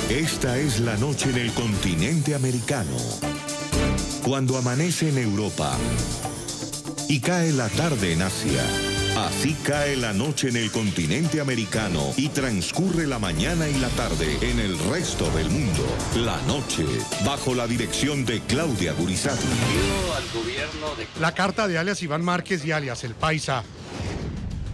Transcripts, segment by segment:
Esta es la noche en el continente americano. Cuando amanece en Europa y cae la tarde en Asia. Así cae la noche en el continente americano y transcurre la mañana y la tarde en el resto del mundo. La noche, bajo la dirección de Claudia Gurizati. La carta de alias Iván Márquez y alias El Paisa.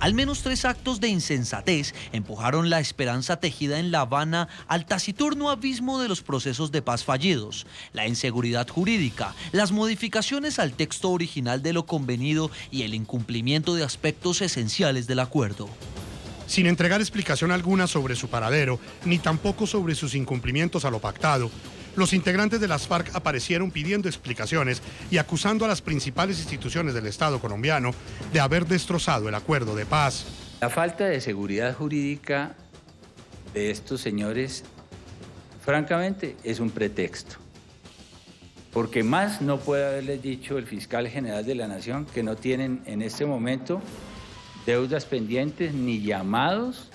Al menos 3 actos de insensatez empujaron la esperanza tejida en La Habana al taciturno abismo de los procesos de paz fallidos, la inseguridad jurídica, las modificaciones al texto original de lo convenido y el incumplimiento de aspectos esenciales del acuerdo. Sin entregar explicación alguna sobre su paradero, ni tampoco sobre sus incumplimientos a lo pactado, los integrantes de las FARC aparecieron pidiendo explicaciones y acusando a las principales instituciones del Estado colombiano de haber destrozado el acuerdo de paz. La falta de seguridad jurídica de estos señores, francamente, es un pretexto. Porque más no puede haberles dicho el fiscal general de la Nación que no tienen en este momento deudas pendientes ni llamados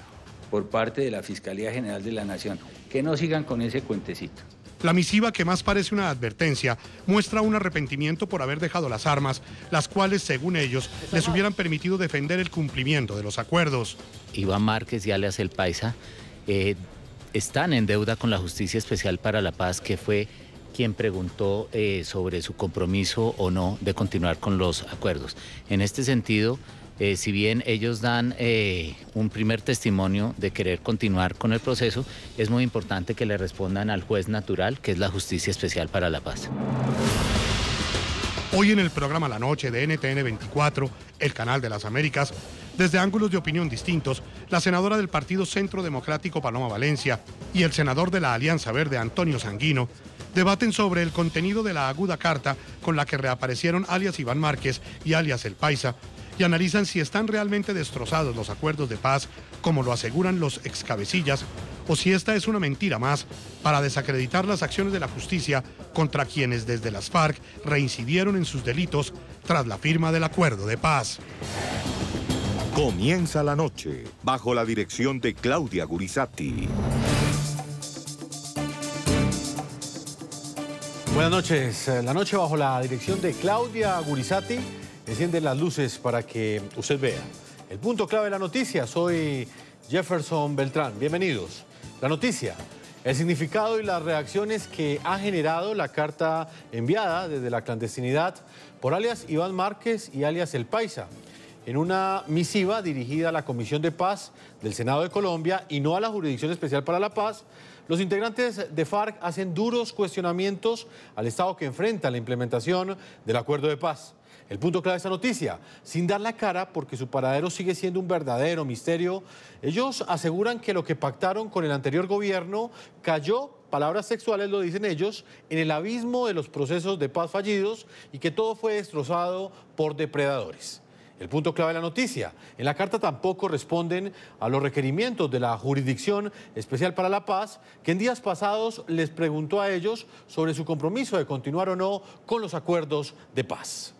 por parte de la Fiscalía General de la Nación. Que no sigan con ese cuentecito. La misiva, que más parece una advertencia, muestra un arrepentimiento por haber dejado las armas, las cuales, según ellos, les hubieran permitido defender el cumplimiento de los acuerdos. Iván Márquez y alias El Paisa están en deuda con la Justicia Especial para la Paz, que fue quien preguntó sobre su compromiso o no de continuar con los acuerdos. En este sentido, si bien ellos dan un primer testimonio de querer continuar con el proceso, es muy importante que le respondan al juez natural, que es la Justicia Especial para la Paz. Hoy en el programa La Noche de NTN 24, el canal de las Américas, desde ángulos de opinión distintos, la senadora del Partido Centro Democrático Paloma Valencia y el senador de la Alianza Verde Antonio Sanguino debaten sobre el contenido de la aguda carta con la que reaparecieron alias Iván Márquez y alias El Paisa, y analizan si están realmente destrozados los acuerdos de paz, como lo aseguran los excabecillas, o si esta es una mentira más para desacreditar las acciones de la justicia contra quienes desde las FARC reincidieron en sus delitos tras la firma del acuerdo de paz. Comienza la noche, bajo la dirección de Claudia Gurizati. Buenas noches. La noche bajo la dirección de Claudia Gurizati. Enciende las luces para que usted vea. El punto clave de la noticia, soy Jefferson Beltrán. Bienvenidos. La noticia, el significado y las reacciones que ha generado la carta enviada desde la clandestinidad por alias Iván Márquez y alias El Paisa, en una misiva dirigida a la Comisión de Paz del Senado de Colombia y no a la Jurisdicción Especial para la Paz. Los integrantes de FARC hacen duros cuestionamientos al Estado que enfrenta la implementación del acuerdo de paz. El punto clave de esta noticia, sin dar la cara porque su paradero sigue siendo un verdadero misterio, ellos aseguran que lo que pactaron con el anterior gobierno cayó, palabras textuales lo dicen ellos, en el abismo de los procesos de paz fallidos y que todo fue destrozado por depredadores. El punto clave de la noticia, en la carta tampoco responden a los requerimientos de la Jurisdicción Especial para la Paz, que en días pasados les preguntó a ellos sobre su compromiso de continuar o no con los acuerdos de paz.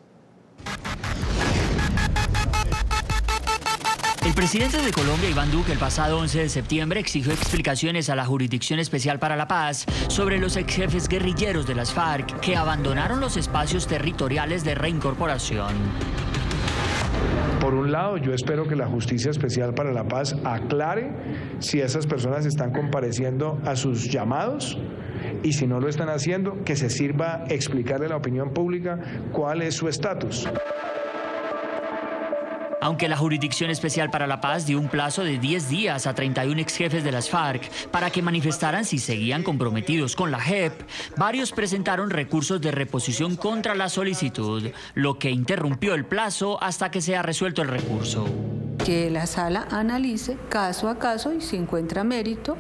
El presidente de Colombia, Iván Duque, el pasado 11 de septiembre exigió explicaciones a la Jurisdicción Especial para la Paz sobre los exjefes guerrilleros de las FARC que abandonaron los espacios territoriales de reincorporación. Por un lado, yo espero que la Justicia Especial para la Paz aclare si esas personas están compareciendo a sus llamados y si no lo están haciendo, que se sirva explicarle a la opinión pública cuál es su estatus. Aunque la Jurisdicción Especial para la Paz dio un plazo de 10 días a 31 exjefes de las FARC para que manifestaran si seguían comprometidos con la JEP, varios presentaron recursos de reposición contra la solicitud, lo que interrumpió el plazo hasta que sea resuelto el recurso. Que la sala analice caso a caso y si encuentra mérito,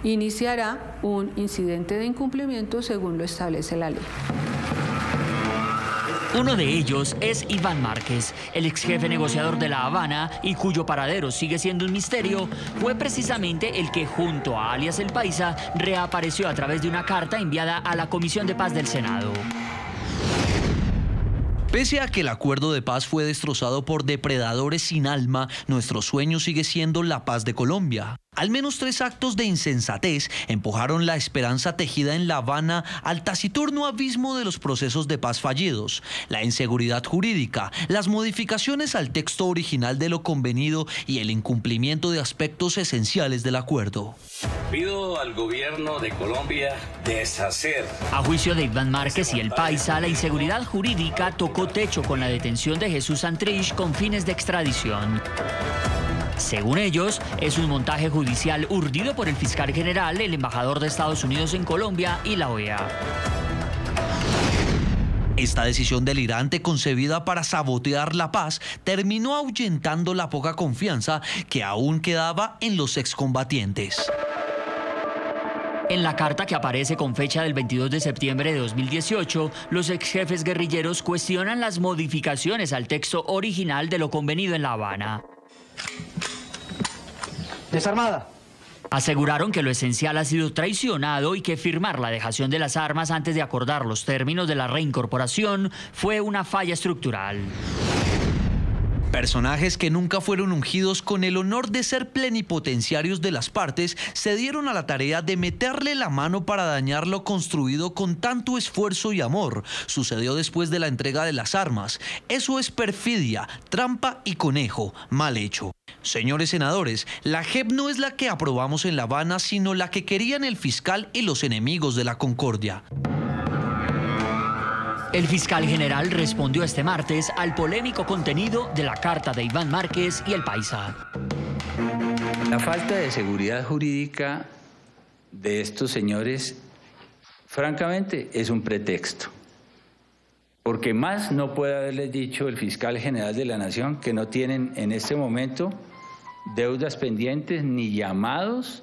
iniciará un incidente de incumplimiento según lo establece la ley. Uno de ellos es Iván Márquez, el ex jefe negociador de La Habana y cuyo paradero sigue siendo un misterio, fue precisamente el que junto a alias El Paisa reapareció a través de una carta enviada a la Comisión de Paz del Senado. Pese a que el acuerdo de paz fue destrozado por depredadores sin alma, nuestro sueño sigue siendo la paz de Colombia. Al menos 3 actos de insensatez empujaron la esperanza tejida en La Habana al taciturno abismo de los procesos de paz fallidos: la inseguridad jurídica, las modificaciones al texto original de lo convenido y el incumplimiento de aspectos esenciales del acuerdo. Pido al gobierno de Colombia deshacer. A juicio de Iván Márquez y el Paisa, la inseguridad jurídica tocó techo con la detención de Jesús Santrich con fines de extradición. Según ellos, es un montaje judicial urdido por el fiscal general, el embajador de Estados Unidos en Colombia y la OEA. Esta decisión delirante, concebida para sabotear la paz, terminó ahuyentando la poca confianza que aún quedaba en los excombatientes. En la carta que aparece con fecha del 22 de septiembre de 2018, los exjefes guerrilleros cuestionan las modificaciones al texto original de lo convenido en La Habana. Desarmada. Aseguraron que lo esencial ha sido traicionado y que firmar la dejación de las armas antes de acordar los términos de la reincorporación fue una falla estructural. Personajes que nunca fueron ungidos con el honor de ser plenipotenciarios de las partes se dieron a la tarea de meterle la mano para dañar lo construido con tanto esfuerzo y amor. Sucedió después de la entrega de las armas. Eso es perfidia, trampa y conejo, mal hecho. Señores senadores, la JEP no es la que aprobamos en La Habana, sino la que querían el fiscal y los enemigos de la concordia. El fiscal general respondió este martes al polémico contenido de la carta de Iván Márquez y el Paisa. La falta de seguridad jurídica de estos señores, francamente, es un pretexto. Porque más no puede haberles dicho el fiscal general de la Nación que no tienen en este momento deudas pendientes ni llamados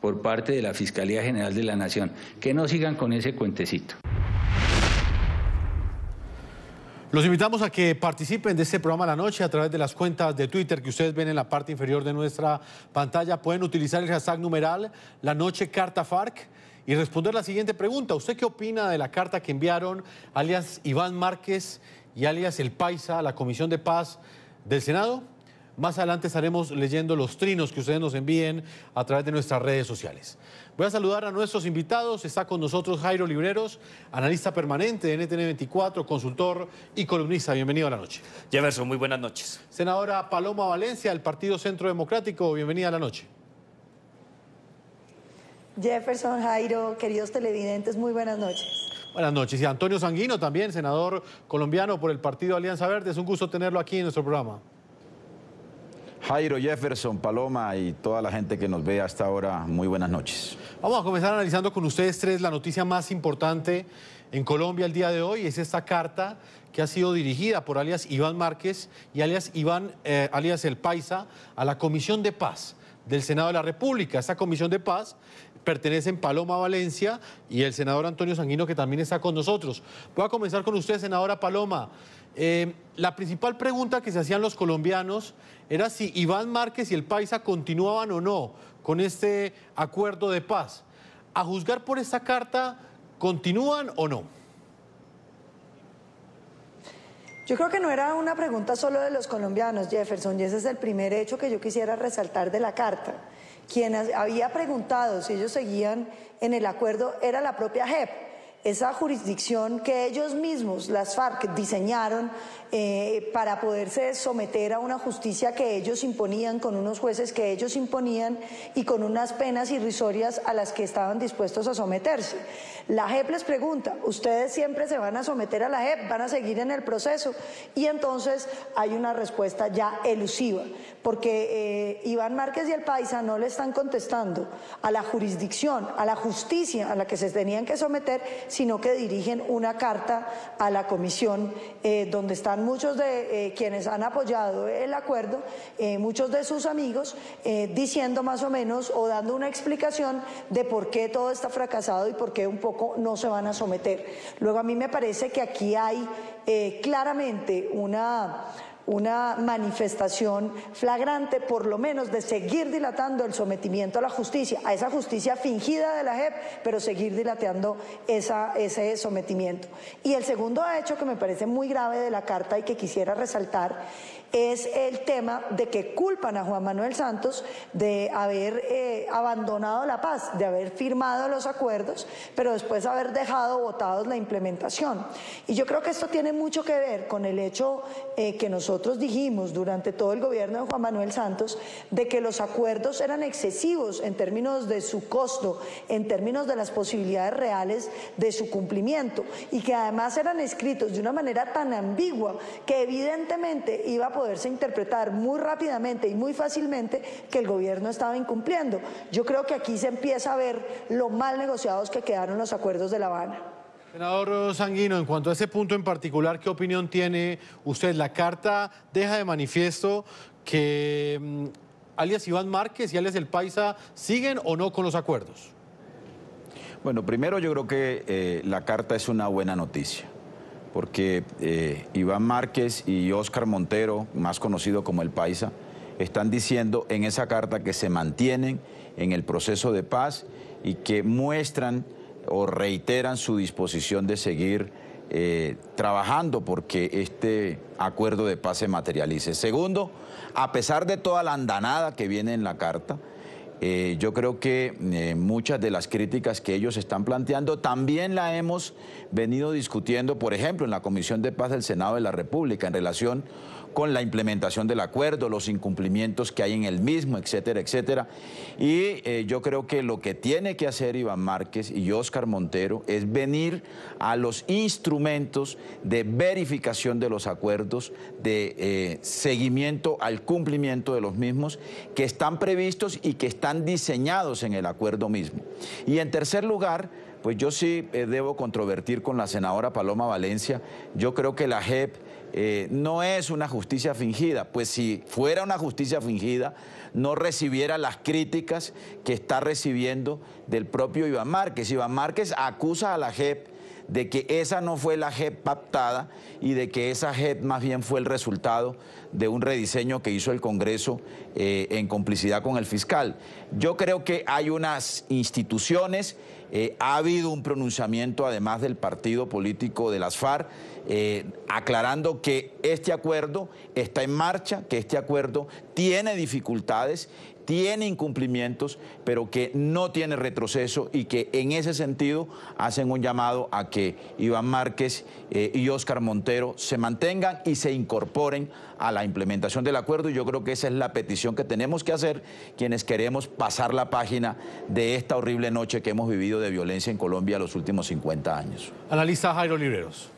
por parte de la Fiscalía General de la Nación. Que no sigan con ese cuentecito. Los invitamos a que participen de este programa La Noche a través de las cuentas de Twitter que ustedes ven en la parte inferior de nuestra pantalla. Pueden utilizar el hashtag numeral La Noche Carta FARC y responder la siguiente pregunta. ¿Usted qué opina de la carta que enviaron alias Iván Márquez y alias El Paisa a la Comisión de Paz del Senado? Más adelante estaremos leyendo los trinos que ustedes nos envíen a través de nuestras redes sociales. Voy a saludar a nuestros invitados. Está con nosotros Jairo Libreros, analista permanente de NTN 24, consultor y columnista. Bienvenido a La Noche. Jefferson, muy buenas noches. Senadora Paloma Valencia, del Partido Centro Democrático. Bienvenida a La Noche. Jefferson, Jairo, queridos televidentes, muy buenas noches. Buenas noches. Y Antonio Sanguino también, senador colombiano por el Partido Alianza Verde. Es un gusto tenerlo aquí en nuestro programa. Jairo, Jefferson, Paloma y toda la gente que nos ve hasta ahora, muy buenas noches. Vamos a comenzar analizando con ustedes tres la noticia más importante en Colombia el día de hoy. Es esta carta que ha sido dirigida por alias Iván Márquez y alias El Paisa a la Comisión de Paz del Senado de la República. Esta Comisión de Paz pertenecen Paloma Valencia y el senador Antonio Sanguino, que también está con nosotros. Voy a comenzar con usted, senadora Paloma. La principal pregunta que se hacían los colombianos era si Iván Márquez y el Paisa continuaban o no con este acuerdo de paz. A juzgar por esta carta, ¿continúan o no? Yo creo que no era una pregunta solo de los colombianos, Jefferson, y ese es el primer hecho que yo quisiera resaltar de la carta. Quien había preguntado si ellos seguían en el acuerdo era la propia JEP, esa jurisdicción que ellos mismos, las FARC, diseñaron para poderse someter a una justicia que ellos imponían, con unos jueces que ellos imponían y con unas penas irrisorias a las que estaban dispuestos a someterse. La JEP les pregunta, ¿ustedes siempre se van a someter a la JEP? ¿Van a seguir en el proceso? Y entonces hay una respuesta ya elusiva, porque Iván Márquez y el Paisa no le están contestando a la jurisdicción, a la justicia a la que se tenían que someter, sino que dirigen una carta a la comisión donde están muchos de quienes han apoyado el acuerdo, muchos de sus amigos, diciendo más o menos o dando una explicación de por qué todo está fracasado y por qué un poco no se van a someter. Luego a mí me parece que aquí hay claramente una manifestación flagrante, por lo menos, de seguir dilatando el sometimiento a la justicia, a esa justicia fingida de la JEP, pero seguir dilatando ese sometimiento. Y el segundo hecho que me parece muy grave de la carta y que quisiera resaltar es el tema de que culpan a Juan Manuel Santos de haber abandonado la paz, de haber firmado los acuerdos, pero después haber dejado botados la implementación. Y yo creo que esto tiene mucho que ver con el hecho que nosotros dijimos durante todo el gobierno de Juan Manuel Santos, de que los acuerdos eran excesivos en términos de su costo, en términos de las posibilidades reales de su cumplimiento, y que además eran escritos de una manera tan ambigua que evidentemente iba a poderse interpretar muy rápidamente y muy fácilmente que el gobierno estaba incumpliendo. Yo creo que aquí se empieza a ver lo mal negociados que quedaron los acuerdos de La Habana. Senador Sanguino, en cuanto a ese punto en particular, ¿qué opinión tiene usted? La carta deja de manifiesto que alias Iván Márquez y alias El Paisa siguen o no con los acuerdos. Bueno, primero yo creo que la carta es una buena noticia, porque Iván Márquez y Óscar Montero, más conocido como El Paisa, están diciendo en esa carta que se mantienen en el proceso de paz y que muestran o reiteran su disposición de seguir trabajando porque este acuerdo de paz se materialice. Segundo, a pesar de toda la andanada que viene en la carta, yo creo que muchas de las críticas que ellos están planteando también la hemos venido discutiendo, por ejemplo, en la Comisión de Paz del Senado de la República, en relación con la implementación del acuerdo, los incumplimientos que hay en el mismo, etcétera, etcétera. Y yo creo que lo que tiene que hacer Iván Márquez y Óscar Montero es venir a los instrumentos de verificación de los acuerdos, de seguimiento al cumplimiento de los mismos que están previstos y que están diseñados en el acuerdo mismo. Y en tercer lugar, pues yo sí debo controvertir con la senadora Paloma Valencia. Yo creo que la JEP no es una justicia fingida, pues si fuera una justicia fingida no recibiera las críticas que está recibiendo del propio Iván Márquez. Iván Márquez acusa a la JEP de que esa no fue la JEP pactada y de que esa JEP más bien fue el resultado de un rediseño que hizo el Congreso en complicidad con el fiscal. Yo creo que hay unas instituciones, ha habido un pronunciamiento además del partido político de las FARC, aclarando que este acuerdo está en marcha, que este acuerdo tiene dificultades, tiene incumplimientos, pero que no tiene retroceso y que en ese sentido hacen un llamado a que Iván Márquez y Óscar Montero se mantengan y se incorporen a la implementación del acuerdo. Y yo creo que esa es la petición que tenemos que hacer quienes queremos pasar la página de esta horrible noche que hemos vivido de violencia en Colombia los últimos 50 años. Analista Jairo Libreros.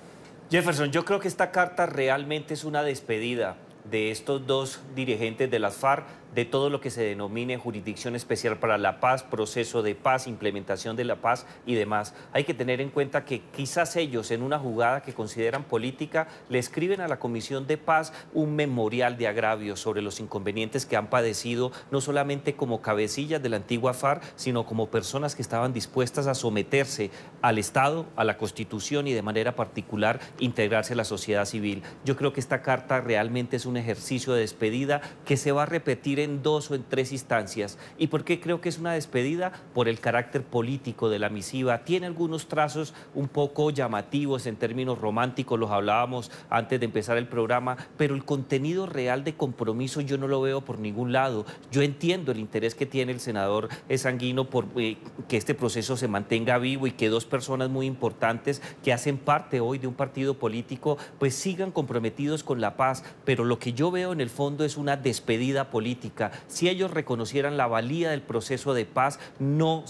Jefferson, yo creo que esta carta realmente es una despedida de estos dos dirigentes de las FARC, de todo lo que se denomine Jurisdicción Especial para la Paz, proceso de paz, implementación de la paz y demás. Hay que tener en cuenta que quizás ellos, en una jugada que consideran política, le escriben a la Comisión de Paz un memorial de agravios sobre los inconvenientes que han padecido, no solamente como cabecillas de la antigua FARC, sino como personas que estaban dispuestas a someterse al Estado, a la Constitución y de manera particular integrarse a la sociedad civil. Yo creo que esta carta realmente es un ejercicio de despedida que se va a repetir en 2 o en 3 instancias. ¿Y por qué creo que es una despedida? Por el carácter político de la misiva. Tiene algunos trazos un poco llamativos en términos románticos, los hablábamos antes de empezar el programa, pero el contenido real de compromiso yo no lo veo por ningún lado. Yo entiendo el interés que tiene el senador Sanguino por que este proceso se mantenga vivo y que 2 personas muy importantes que hacen parte hoy de un partido político pues sigan comprometidos con la paz, pero lo que yo veo en el fondo es una despedida política. Si ellos reconocieran la valía del proceso de paz, no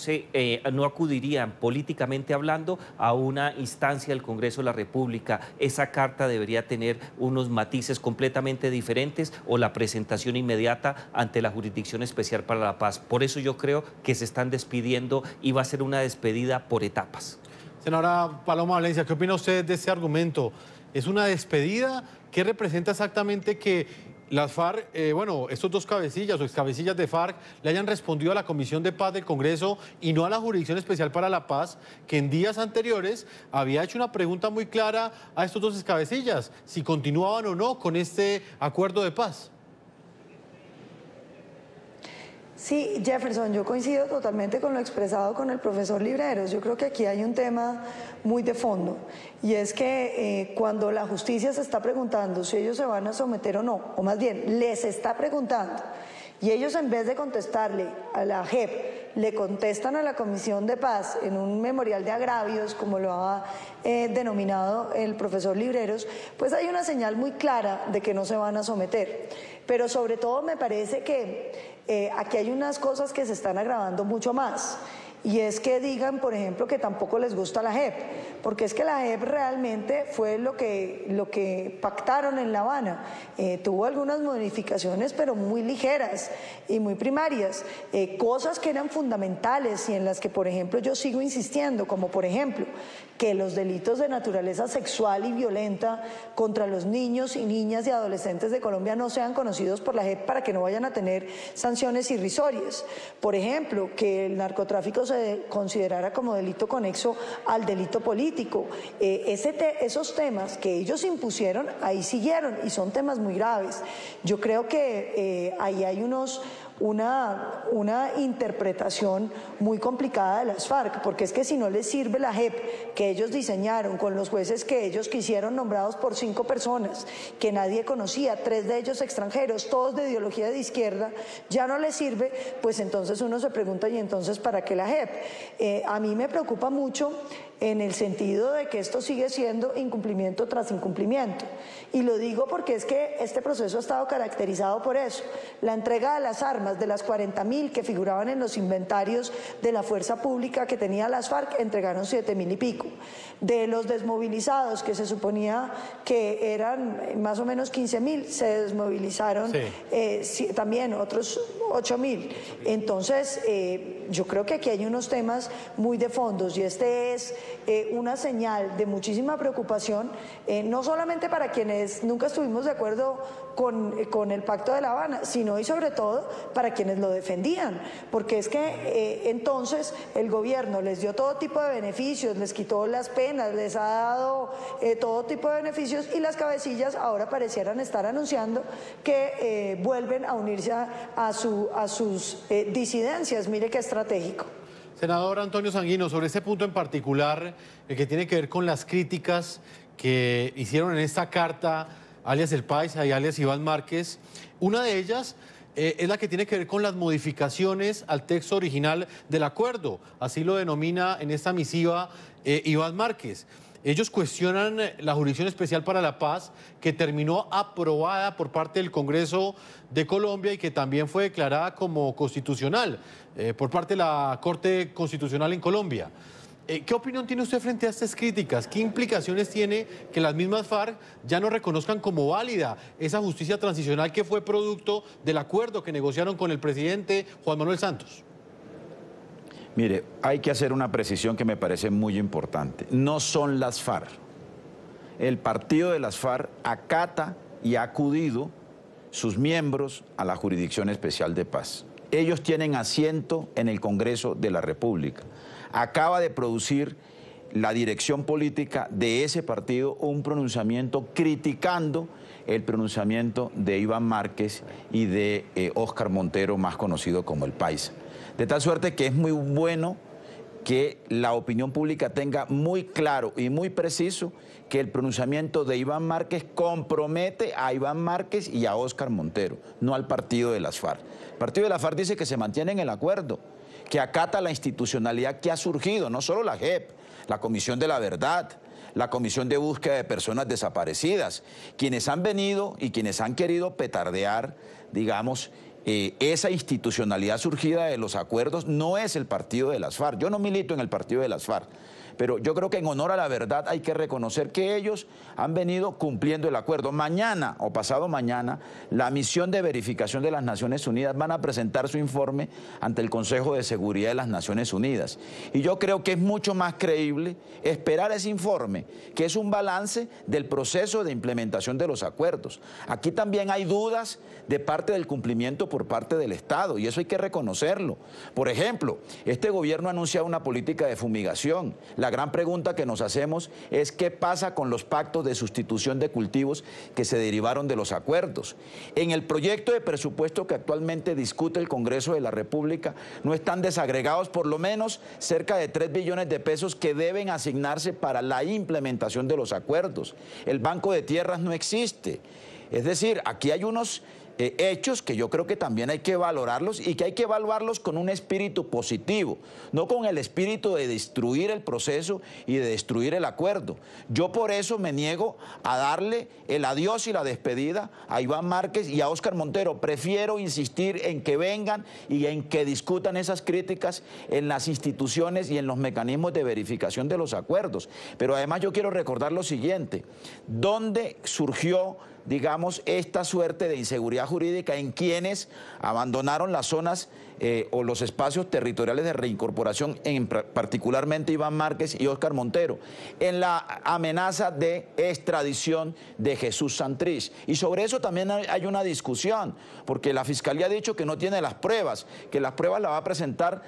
acudirían políticamente hablando a una instancia del Congreso de la República. Esa carta debería tener unos matices completamente diferentes o la presentación inmediata ante la Jurisdicción Especial para la Paz. Por eso yo creo que se están despidiendo y va a ser una despedida por etapas. Senadora Paloma Valencia, ¿qué opina usted de ese argumento? ¿Es una despedida? ¿Qué representa exactamente que las FARC, estos 2 cabecillas o excabecillas de FARC le hayan respondido a la Comisión de Paz del Congreso y no a la Jurisdicción Especial para la Paz, que en días anteriores había hecho una pregunta muy clara a estos 2 excabecillas, si continuaban o no con este acuerdo de paz? Sí, Jefferson, yo coincido totalmente con lo expresado con el profesor Libreros. Yo creo que aquí hay un tema muy de fondo, y es que cuando la justicia se está preguntando si ellos se van a someter o no, o más bien les está preguntando, y ellos en vez de contestarle a la JEP, le contestan a la Comisión de Paz en un memorial de agravios, como lo ha denominado el profesor Libreros, pues hay una señal muy clara de que no se van a someter. Pero sobre todo me parece que aquí hay unas cosas que se están agravando mucho más. Y es que digan, por ejemplo, que tampoco les gusta la JEP, porque es que la JEP realmente fue lo que pactaron en La Habana. Tuvo algunas modificaciones, pero muy ligeras y muy primarias, cosas que eran fundamentales y en las que, por ejemplo, yo sigo insistiendo, como por ejemplo, que los delitos de naturaleza sexual y violenta contra los niños y niñas y adolescentes de Colombia no sean conocidos por la JEP para que no vayan a tener sanciones irrisorias. Por ejemplo, que el narcotráfico se considerara como delito conexo al delito político. Esos temas que ellos impusieron, ahí siguieron, y son temas muy graves. Yo creo que ahí hay una interpretación muy complicada de las FARC, porque es que si no les sirve la JEP que ellos diseñaron con los jueces que ellos quisieron, nombrados por 5 personas que nadie conocía, 3 de ellos extranjeros, todos de ideología de izquierda, ya no les sirve, pues entonces uno se pregunta, ¿y entonces para qué la JEP? A mí me preocupa mucho en el sentido de que esto sigue siendo incumplimiento tras incumplimiento. Y lo digo porque es que este proceso ha estado caracterizado por eso. La entrega de las armas, de las 40.000 que figuraban en los inventarios de la fuerza pública que tenía las FARC, entregaron 7.000 y pico. De los desmovilizados, que se suponía que eran más o menos 15.000, se desmovilizaron también otros 8.000. Entonces, yo creo que aquí hay unos temas muy de fondos, y este es una señal de muchísima preocupación, no solamente para quienes nunca estuvimos de acuerdo con el Pacto de La Habana, sino y sobre todo para quienes lo defendían, porque es que entonces el gobierno les dio todo tipo de beneficios, les quitó las penas, les ha dado todo tipo de beneficios, y las cabecillas ahora parecieran estar anunciando que vuelven a unirse a sus disidencias. Mire qué estratégico. Senador Antonio Sanguino, sobre este punto en particular, el que tiene que ver con las críticas que hicieron en esta carta alias El Paisa y alias Iván Márquez, una de ellas es la que tiene que ver con las modificaciones al texto original del acuerdo, así lo denomina en esta misiva Iván Márquez. Ellos cuestionan la Jurisdicción Especial para la Paz, que terminó aprobada por parte del Congreso de Colombia y que también fue declarada como constitucional por parte de la Corte Constitucional en Colombia. ¿Qué opinión tiene usted frente a estas críticas? ¿Qué implicaciones tiene que las mismas FARC ya no reconozcan como válida esa justicia transicional que fue producto del acuerdo que negociaron con el presidente Juan Manuel Santos? Mire, hay que hacer una precisión que me parece muy importante. No son las FARC. El partido de las FARC acata y ha acudido sus miembros a la Jurisdicción Especial de Paz. Ellos tienen asiento en el Congreso de la República. Acaba de producir la dirección política de ese partido un pronunciamiento criticando el pronunciamiento de Iván Márquez y de Óscar Montero, más conocido como El Paisa. De tal suerte que es muy bueno que la opinión pública tenga muy claro y muy preciso que el pronunciamiento de Iván Márquez compromete a Iván Márquez y a Óscar Montero, no al partido de las FARC. El partido de las FARC dice que se mantiene en el acuerdo, que acata la institucionalidad que ha surgido, no solo la JEP, la Comisión de la Verdad, la Comisión de Búsqueda de Personas Desaparecidas, quienes han venido y quienes han querido petardear, digamos, esa institucionalidad surgida de los acuerdos. No es el partido de las FARC. Yo no milito en el partido de las FARC, pero yo creo que en honor a la verdad hay que reconocer que ellos han venido cumpliendo el acuerdo. Mañana o pasado mañana, la misión de verificación de las Naciones Unidas van a presentar su informe ante el Consejo de Seguridad de las Naciones Unidas. Y yo creo que es mucho más creíble esperar ese informe, que es un balance del proceso de implementación de los acuerdos. Aquí también hay dudas de parte del cumplimiento por parte del Estado, y eso hay que reconocerlo. Por ejemplo, este gobierno ha anunciado una política de fumigación. La gran pregunta que nos hacemos es qué pasa con los pactos de sustitución de cultivos que se derivaron de los acuerdos. En el proyecto de presupuesto que actualmente discute el Congreso de la República no están desagregados por lo menos cerca de 3 billones de pesos que deben asignarse para la implementación de los acuerdos. El Banco de Tierras no existe. Es decir, aquí hay unos hechos que yo creo que también hay que valorarlos y que hay que evaluarlos con un espíritu positivo, no con el espíritu de destruir el proceso y de destruir el acuerdo. Yo por eso me niego a darle el adiós y la despedida a Iván Márquez y a Óscar Montero. Prefiero insistir en que vengan y en que discutan esas críticas en las instituciones y en los mecanismos de verificación de los acuerdos. Pero además yo quiero recordar lo siguiente: ¿dónde surgió, digamos, esta suerte de inseguridad jurídica en quienes abandonaron las zonas o los espacios territoriales de reincorporación, particularmente Iván Márquez y Óscar Montero? En la amenaza de extradición de Jesús Santrich. Y sobre eso también hay una discusión, porque la Fiscalía ha dicho que no tiene las pruebas, que las pruebas las va a presentar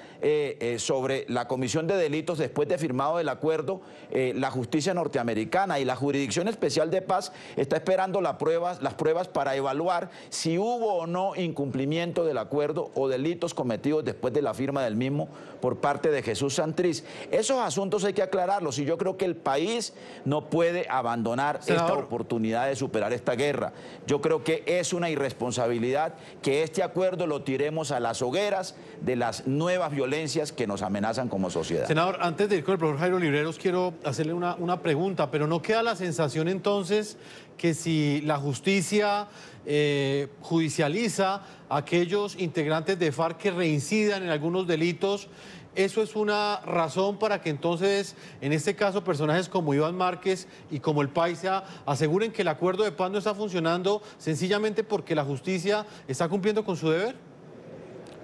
sobre la comisión de delitos después de firmado el acuerdo la justicia norteamericana, y la Jurisdicción Especial de Paz está esperando las pruebas para evaluar si hubo o no incumplimiento del acuerdo o delitos cometidos después de la firma del mismo por parte de Jesús Santrich. Esos asuntos hay que aclararlos, y yo creo que el país no puede abandonar esta oportunidad de superar esta guerra. Yo creo que es una irresponsabilidad que este acuerdo lo tiremos a las hogueras de las nuevas violencias que nos amenazan como sociedad. Senador, antes de ir con el profesor Jairo Libreros, quiero hacerle una pregunta, pero ¿no queda la sensación entonces que si la justicia judicializa a aquellos integrantes de FARC que reincidan en algunos delitos, eso es una razón para que entonces, en este caso, personajes como Iván Márquez y como el Paisa aseguren que el acuerdo de paz no está funcionando sencillamente porque la justicia está cumpliendo con su deber?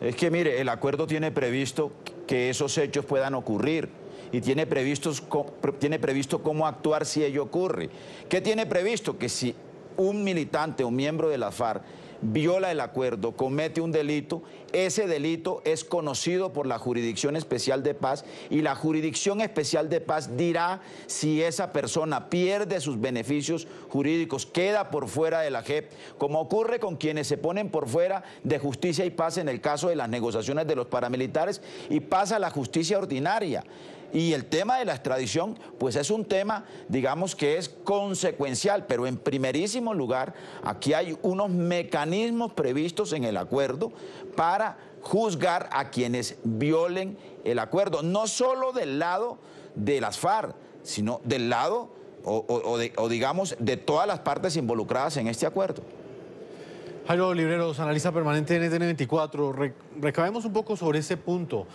Es que, mire, el acuerdo tiene previsto que esos hechos puedan ocurrir y tiene previsto cómo actuar si ello ocurre. ¿Qué tiene previsto? Que si un militante o miembro de la FARC viola el acuerdo, comete un delito, ese delito es conocido por la Jurisdicción Especial de Paz, y la Jurisdicción Especial de Paz dirá si esa persona pierde sus beneficios jurídicos, queda por fuera de la JEP, como ocurre con quienes se ponen por fuera de Justicia y Paz en el caso de las negociaciones de los paramilitares, y pasa a la justicia ordinaria. Y el tema de la extradición, pues es un tema, digamos, que es consecuencial, pero en primerísimo lugar, aquí hay unos mecanismos previstos en el acuerdo para juzgar a quienes violen el acuerdo, no solo del lado de las FARC, sino del lado, digamos, de todas las partes involucradas en este acuerdo. Jairo Libreros, analista permanente de NTN 24, recabemos un poco sobre ese punto.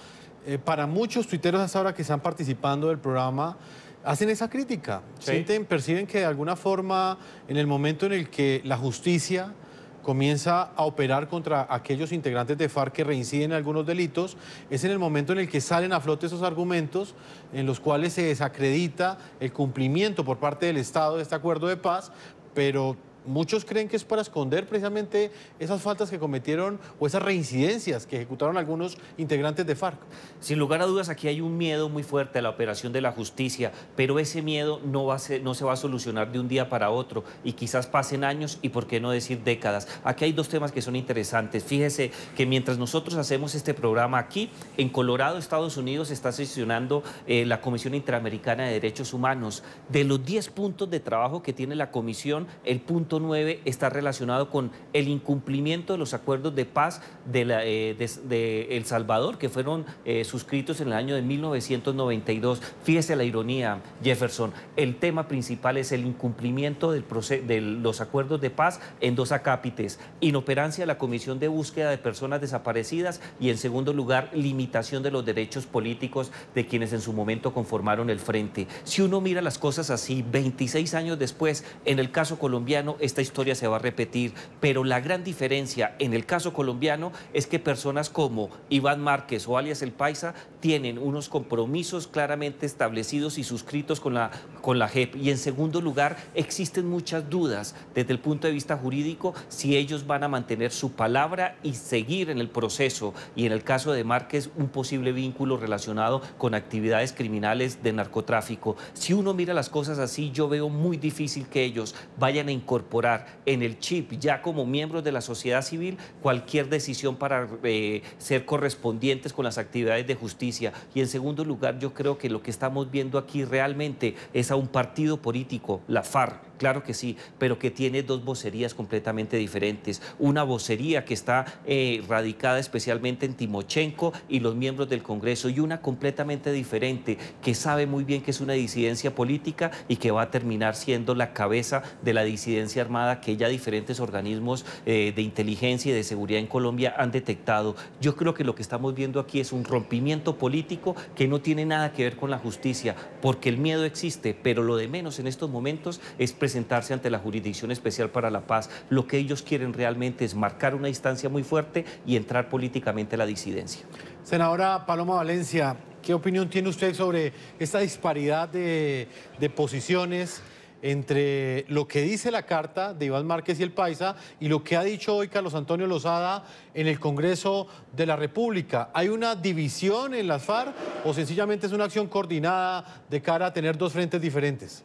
Para muchos tuiteros hasta ahora que están participando del programa, hacen esa crítica. ¿Sí? Perciben que de alguna forma, en el momento en el que la justicia comienza a operar contra aquellos integrantes de FARC que reinciden en algunos delitos, es en el momento en el que salen a flote esos argumentos en los cuales se desacredita el cumplimiento por parte del Estado de este acuerdo de paz, pero muchos creen que es para esconder precisamente esas faltas que cometieron o esas reincidencias que ejecutaron algunos integrantes de FARC. Sin lugar a dudas, aquí hay un miedo muy fuerte a la operación de la justicia, pero ese miedo no se va a solucionar de un día para otro, y quizás pasen años y por qué no decir décadas. Aquí hay dos temas que son interesantes. Fíjese que mientras nosotros hacemos este programa aquí, en Colorado, Estados Unidos, está sesionando la Comisión Interamericana de Derechos Humanos. De los 10 puntos de trabajo que tiene la comisión, el punto 9 está relacionado con el incumplimiento de los acuerdos de paz de El Salvador, que fueron suscritos en el año de 1992. Fíjese la ironía, Jefferson. El tema principal es el incumplimiento de los acuerdos de paz en dos acápites: inoperancia de la Comisión de Búsqueda de Personas Desaparecidas, y en segundo lugar, limitación de los derechos políticos de quienes en su momento conformaron el Frente. Si uno mira las cosas así, 26 años después, en el caso colombiano, esta historia se va a repetir, pero la gran diferencia en el caso colombiano es que personas como Iván Márquez o alias El Paisa tienen unos compromisos claramente establecidos y suscritos con la JEP. Y en segundo lugar, existen muchas dudas desde el punto de vista jurídico si ellos van a mantener su palabra y seguir en el proceso. Y en el caso de Márquez, un posible vínculo relacionado con actividades criminales de narcotráfico. Si uno mira las cosas así, yo veo muy difícil que ellos vayan a incorporar en el chip, ya como miembros de la sociedad civil, cualquier decisión para ser correspondientes con las actividades de justicia. Y en segundo lugar, yo creo que lo que estamos viendo aquí realmente es a un partido político, la FARC, claro que sí, pero que tiene dos vocerías completamente diferentes. Una vocería que está radicada especialmente en Timochenko y los miembros del Congreso, y una completamente diferente que sabe muy bien que es una disidencia política y que va a terminar siendo la cabeza de la disidencia armada que ya diferentes organismos de inteligencia y de seguridad en Colombia han detectado. Yo creo que lo que estamos viendo aquí es un rompimiento político que no tiene nada que ver con la justicia, porque el miedo existe, pero lo de menos en estos momentos es presentarse ante la Jurisdicción Especial para la Paz. Lo que ellos quieren realmente es marcar una distancia muy fuerte y entrar políticamente a la disidencia. Senadora Paloma Valencia, ¿qué opinión tiene usted sobre esta disparidad de posiciones entre lo que dice la carta de Iván Márquez y el Paisa y lo que ha dicho hoy Carlos Antonio Lozada en el Congreso de la República? ¿Hay una división en las FARC o sencillamente es una acción coordinada de cara a tener dos frentes diferentes?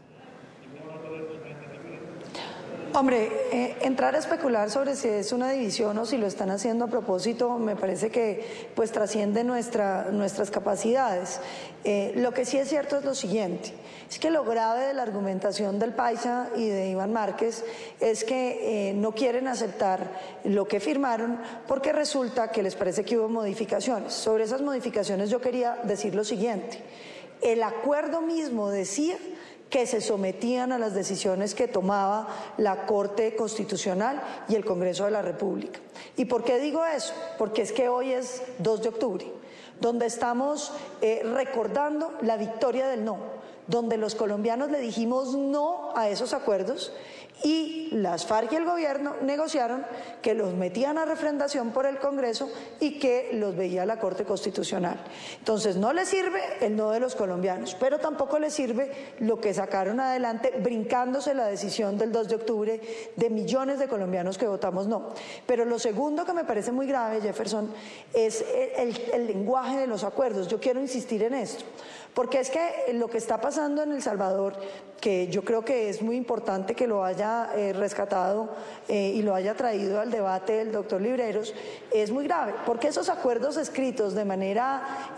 Hombre, entrar a especular sobre si es una división o si lo están haciendo a propósito me parece que pues trasciende nuestras capacidades. Lo que sí es cierto es lo siguiente, es que lo grave de la argumentación del Paisa y de Iván Márquez es que no quieren aceptar lo que firmaron porque resulta que les parece que hubo modificaciones. Sobre esas modificaciones yo quería decir lo siguiente, el acuerdo mismo decía que se sometían a las decisiones que tomaba la Corte Constitucional y el Congreso de la República. ¿Y por qué digo eso? Porque es que hoy es 2 de octubre, donde estamos recordando la victoria del no, donde los colombianos le dijimos no a esos acuerdos y las FARC y el gobierno negociaron que los metían a refrendación por el Congreso y que los veía la Corte Constitucional. Entonces no les sirve el no de los colombianos, pero tampoco les sirve lo que sacaron adelante brincándose la decisión del 2 de octubre de millones de colombianos que votamos no. Pero lo segundo que me parece muy grave, Jefferson, es el lenguaje de los acuerdos. Yo quiero insistir en esto, porque es que lo que está pasando en El Salvador, que yo creo que es muy importante que lo haya rescatado y lo haya traído al debate el doctor Libreros, es muy grave, porque esos acuerdos escritos de manera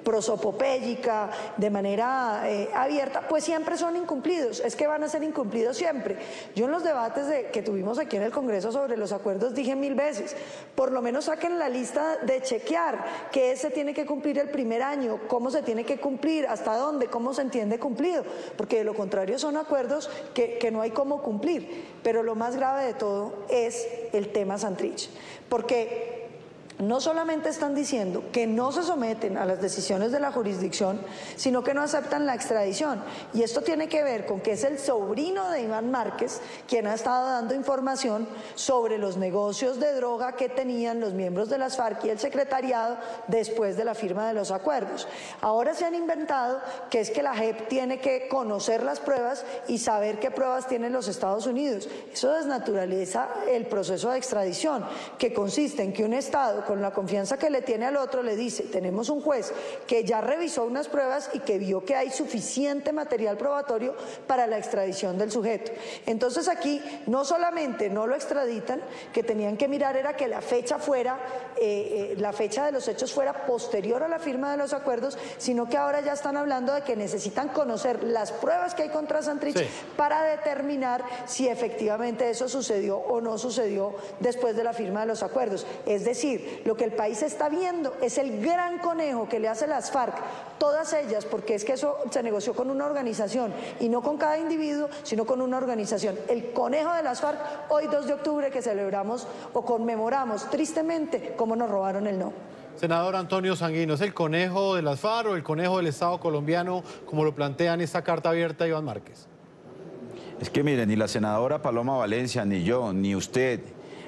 prosopopéyica, de manera abierta, pues siempre son incumplidos, es que van a ser incumplidos siempre. Yo en los debates que tuvimos aquí en el Congreso sobre los acuerdos dije 1000 veces, por lo menos saquen la lista de chequear qué se tiene que cumplir el primer año, cómo se tiene que cumplir, hasta dónde, cómo se entiende cumplido, porque de lo contrario son acuerdos que no hay cómo cumplir. Pero lo más grave de todo es el tema Santrich, porque no solamente están diciendo que no se someten a las decisiones de la jurisdicción, sino que no aceptan la extradición. Y esto tiene que ver con que es el sobrino de Iván Márquez quien ha estado dando información sobre los negocios de droga que tenían los miembros de las FARC y el secretariado después de la firma de los acuerdos. Ahora se han inventado que es que la JEP tiene que conocer las pruebas y saber qué pruebas tienen los Estados Unidos. Eso desnaturaliza el proceso de extradición, que consiste en que un Estado, con la confianza que le tiene al otro, le dice, tenemos un juez que ya revisó unas pruebas y que vio que hay suficiente material probatorio para la extradición del sujeto. Entonces aquí no solamente no lo extraditan, que tenían que mirar era que la fecha fuera, la fecha de los hechos fuera posterior a la firma de los acuerdos, sino que ahora ya están hablando de que necesitan conocer las pruebas que hay contra Santrich para determinar si efectivamente eso sucedió o no sucedió después de la firma de los acuerdos. Es decir, lo que el país está viendo es el gran conejo que le hace las FARC, todas ellas, porque es que eso se negoció con una organización y no con cada individuo, sino con una organización. El conejo de las FARC, hoy 2 de octubre que celebramos o conmemoramos tristemente cómo nos robaron el no. Senador Antonio Sanguino, ¿es el conejo de las FARC o el conejo del Estado colombiano, como lo plantea en esta carta abierta Iván Márquez? Es que miren, ni la senadora Paloma Valencia, ni yo, ni usted,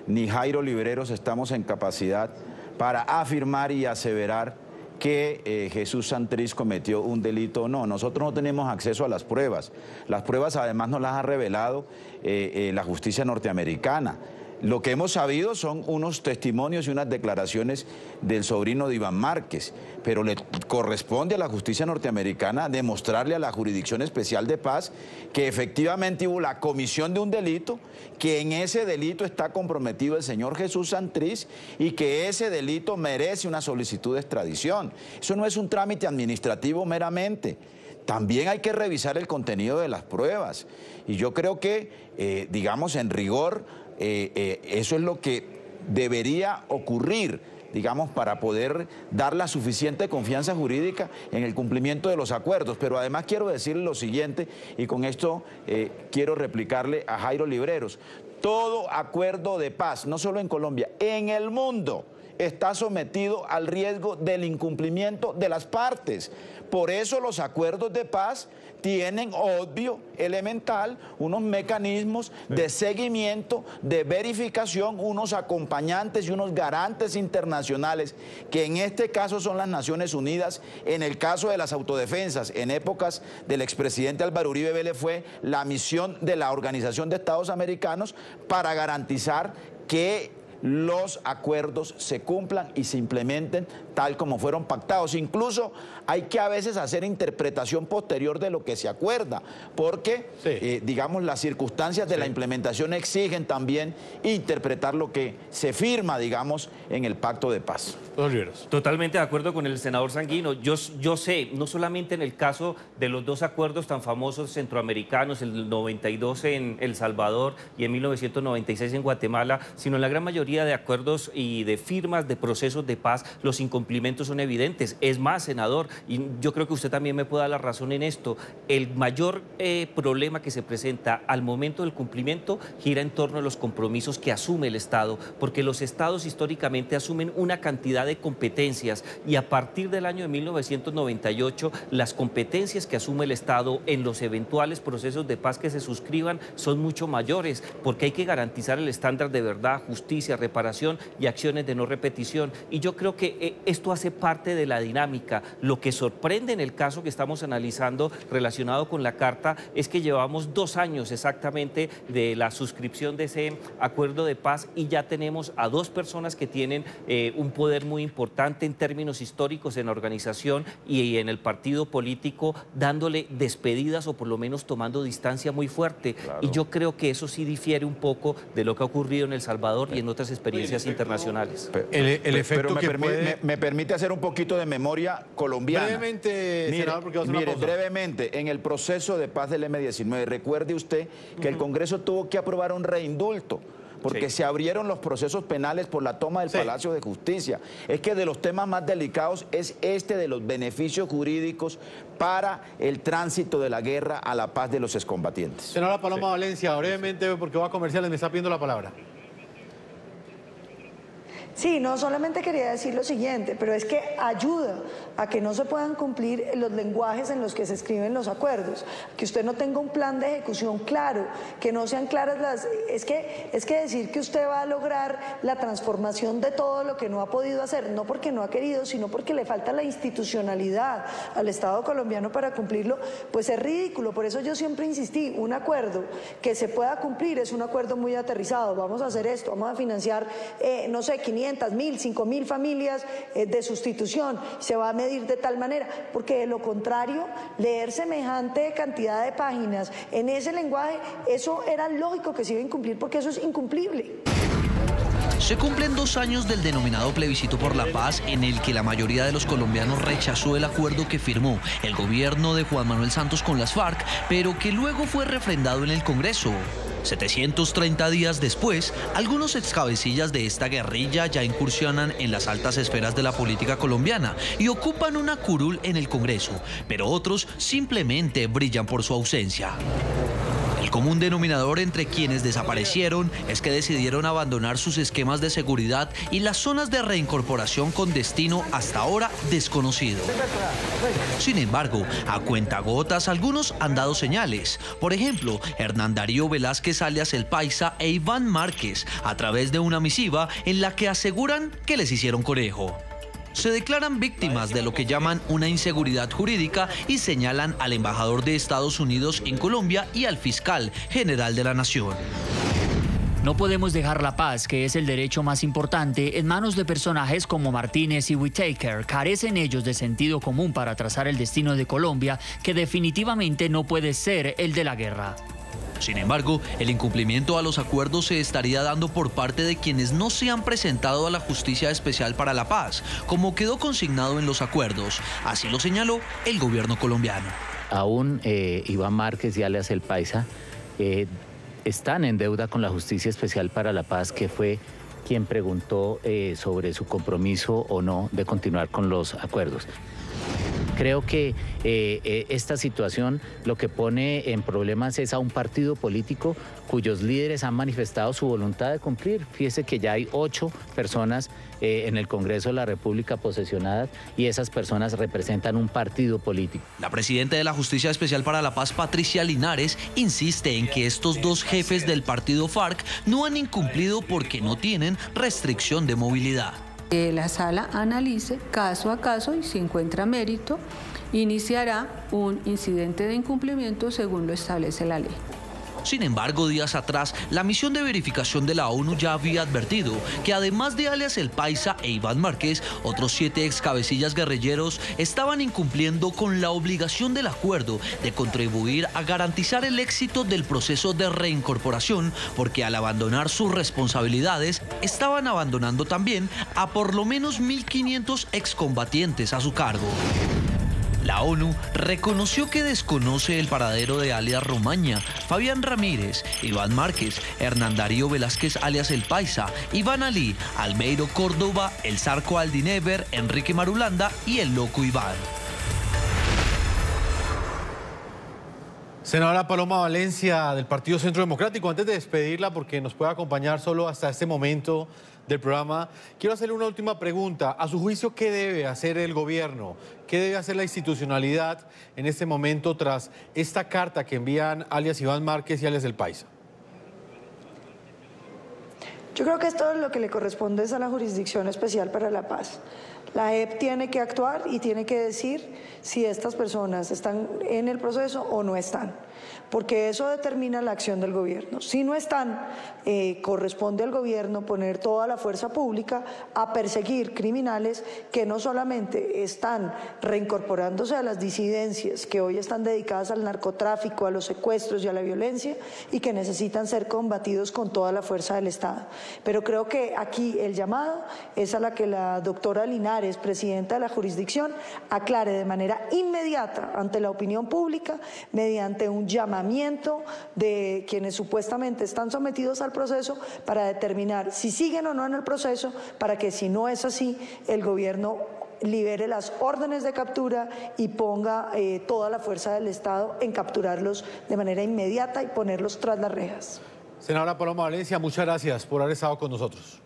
ni Jairo Libreros estamos en capacidad para afirmar y aseverar que Jesús Santrich cometió un delito o no. Nosotros no tenemos acceso a las pruebas. Las pruebas además nos las ha revelado la justicia norteamericana. Lo que hemos sabido son unos testimonios y unas declaraciones del sobrino de Iván Márquez, pero le corresponde a la justicia norteamericana demostrarle a la Jurisdicción Especial de Paz que efectivamente hubo la comisión de un delito, que en ese delito está comprometido el señor Jesús Santrich y que ese delito merece una solicitud de extradición. Eso no es un trámite administrativo meramente. También hay que revisar el contenido de las pruebas. Y yo creo que, digamos, en rigor, eso es lo que debería ocurrir, digamos, para poder dar la suficiente confianza jurídica en el cumplimiento de los acuerdos. Pero además quiero decirle lo siguiente, y con esto quiero replicarle a Jairo Libreros. Todo acuerdo de paz, no solo en Colombia, en el mundo, está sometido al riesgo del incumplimiento de las partes. Por eso los acuerdos de paz tienen, obvio, elemental, unos mecanismos de seguimiento, de verificación, unos acompañantes y unos garantes internacionales, que en este caso son las Naciones Unidas. En el caso de las autodefensas, en épocas del expresidente Álvaro Uribe Vélez, fue la misión de la Organización de Estados Americanos para garantizar que los acuerdos se cumplan y se implementen tal como fueron pactados. Incluso hay que a veces hacer interpretación posterior de lo que se acuerda, porque, digamos, las circunstancias de la implementación exigen también interpretar lo que se firma, digamos, en el pacto de paz. Totalmente de acuerdo con el senador Sanguino. Yo sé, no solamente en el caso de los dos acuerdos tan famosos centroamericanos, el 92 en El Salvador y en 1996 en Guatemala, sino en la gran mayoría de acuerdos y de firmas de procesos de paz, los incumplimientos son evidentes. Es más, senador, y yo creo que usted también me puede dar la razón en esto, el mayor problema que se presenta al momento del cumplimiento gira en torno a los compromisos que asume el Estado, porque los Estados históricamente asumen una cantidad de competencias y a partir del año de 1998 las competencias que asume el Estado en los eventuales procesos de paz que se suscriban son mucho mayores, porque hay que garantizar el estándar de verdad, justicia, reparación y acciones de no repetición. Y yo creo que esto hace parte de la dinámica. Lo que sorprende en el caso que estamos analizando relacionado con la Carta es que llevamos 2 años exactamente de la suscripción de ese acuerdo de paz y ya tenemos a 2 personas que tienen un poder muy importante en términos históricos en la organización y en el partido político, dándole despedidas o por lo menos tomando distancia muy fuerte. Claro. Y yo creo que eso sí difiere un poco de lo que ha ocurrido en El Salvador y en otras experiencias internacionales. Pero me permite hacer un poquito de memoria colombiana. Brevemente, senador, porque va a hacer una pausa. Brevemente, en el proceso de paz del M-19, recuerde usted que el Congreso tuvo que aprobar un reindulto, porque se abrieron los procesos penales por la toma del Palacio de Justicia. Es que de los temas más delicados es este de los beneficios jurídicos para el tránsito de la guerra a la paz de los excombatientes. Senadora Paloma Valencia, brevemente, porque va a comerciales, me está pidiendo la palabra. Sí, no, solamente quería decir lo siguiente, pero es que ayuda a que no se puedan cumplir los lenguajes en los que se escriben los acuerdos, que usted no tenga un plan de ejecución claro, que no sean claras las... Es que decir que usted va a lograr la transformación de todo lo que no ha podido hacer, no porque no ha querido, sino porque le falta la institucionalidad al Estado colombiano para cumplirlo, pues es ridículo. Por eso yo siempre insistí, un acuerdo que se pueda cumplir es un acuerdo muy aterrizado. Vamos a hacer esto, vamos a financiar, no sé, 500.000, 5.000 familias de sustitución, se va a medir de tal manera, porque de lo contrario, leer semejante cantidad de páginas en ese lenguaje, eso era lógico que se iba a incumplir, porque eso es incumplible. Se cumplen 2 años del denominado plebiscito por la paz, en el que la mayoría de los colombianos rechazó el acuerdo que firmó el gobierno de Juan Manuel Santos con las FARC, pero que luego fue refrendado en el Congreso. 730 días después, algunos excabecillas de esta guerrilla ya incursionan en las altas esferas de la política colombiana y ocupan una curul en el Congreso, pero otros simplemente brillan por su ausencia. El común denominador entre quienes desaparecieron es que decidieron abandonar sus esquemas de seguridad y las zonas de reincorporación con destino hasta ahora desconocido. Sin embargo, a cuentagotas algunos han dado señales. Por ejemplo, Hernán Darío Velázquez alias El Paisa e Iván Márquez, a través de una misiva en la que aseguran que les hicieron conejo. se declaran víctimas de lo que llaman una inseguridad jurídica y señalan al embajador de Estados Unidos en Colombia y al fiscal general de la Nación. No podemos dejar la paz, que es el derecho más importante, en manos de personajes como Martínez y Whitaker. Carecen ellos de sentido común para trazar el destino de Colombia, que definitivamente no puede ser el de la guerra. Sin embargo, el incumplimiento a los acuerdos se estaría dando por parte de quienes no se han presentado a la Justicia Especial para la Paz, como quedó consignado en los acuerdos. Así lo señaló el gobierno colombiano. Aún Iván Márquez y alias El Paisa están en deuda con la Justicia Especial para la Paz, que fue quien preguntó sobre su compromiso o no de continuar con los acuerdos. Creo que esta situación lo que pone en problemas es a un partido político cuyos líderes han manifestado su voluntad de cumplir. Fíjese que ya hay 8 personas en el Congreso de la República posesionadas y esas personas representan un partido político. La presidenta de la Justicia Especial para la Paz, Patricia Linares, insiste en que estos 2 jefes del partido FARC no han incumplido porque no tienen restricción de movilidad. La sala analice caso a caso y si encuentra mérito, iniciará un incidente de incumplimiento según lo establece la ley. Sin embargo, días atrás, la misión de verificación de la ONU ya había advertido que además de alias El Paisa e Iván Márquez, otros 7 ex cabecillas guerrilleros estaban incumpliendo con la obligación del acuerdo de contribuir a garantizar el éxito del proceso de reincorporación, porque al abandonar sus responsabilidades, estaban abandonando también a por lo menos 1.500 excombatientes a su cargo. La ONU reconoció que desconoce el paradero de alias Romaña, Fabián Ramírez, Iván Márquez, Hernán Darío Velázquez alias El Paisa, Iván Ali, Almeiro Córdoba, El Zarco Aldinever, Enrique Marulanda y El Loco Iván. Senadora Paloma Valencia del Partido Centro Democrático, antes de despedirla porque nos puede acompañar solo hasta este momento del programa, quiero hacerle una última pregunta. A su juicio, ¿qué debe hacer el gobierno? ¿Qué debe hacer la institucionalidad en este momento tras esta carta que envían alias Iván Márquez y alias El Paisa? Yo creo que esto lo que le corresponde es a la Jurisdicción Especial para la Paz. La JEP tiene que actuar y tiene que decir si estas personas están en el proceso o no están, porque eso determina la acción del gobierno. Si no están, corresponde al gobierno poner toda la fuerza pública a perseguir criminales que no solamente están reincorporándose a las disidencias que hoy están dedicadas al narcotráfico, a los secuestros y a la violencia y que necesitan ser combatidos con toda la fuerza del Estado. Pero creo que aquí el llamado es a la que la doctora Linares, presidenta de la jurisdicción, aclare de manera inmediata ante la opinión pública, mediante un llamamiento de quienes supuestamente están sometidos al proceso para determinar si siguen o no en el proceso, para que si no es así, el gobierno libere las órdenes de captura y ponga toda la fuerza del Estado en capturarlos de manera inmediata y ponerlos tras las rejas. Senadora Paloma Valencia, muchas gracias por haber estado con nosotros.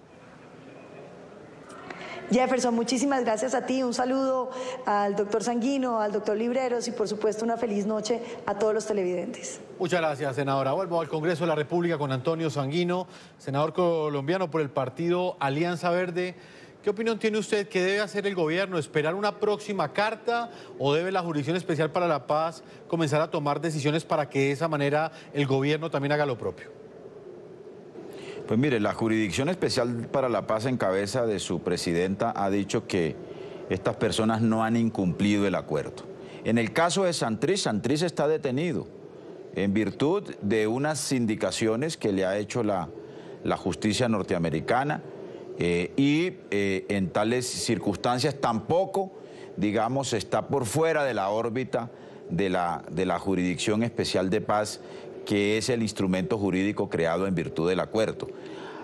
Jefferson, muchísimas gracias a ti, un saludo al doctor Sanguino, al doctor Libreros y por supuesto una feliz noche a todos los televidentes. Muchas gracias, senadora. Vuelvo al Congreso de la República con Antonio Sanguino, senador colombiano por el partido Alianza Verde. ¿Qué opinión tiene usted? ¿Qué debe hacer el gobierno? ¿Esperar una próxima carta o debe la Jurisdicción Especial para la Paz comenzar a tomar decisiones para que de esa manera el gobierno también haga lo propio? Pues mire, la Jurisdicción Especial para la Paz en cabeza de su presidenta ha dicho que estas personas no han incumplido el acuerdo. En el caso de Santrich, Santrich está detenido en virtud de unas indicaciones que le ha hecho la justicia norteamericana y en tales circunstancias tampoco, digamos, está por fuera de la órbita de la Jurisdicción Especial de Paz, que es el instrumento jurídico creado en virtud del acuerdo.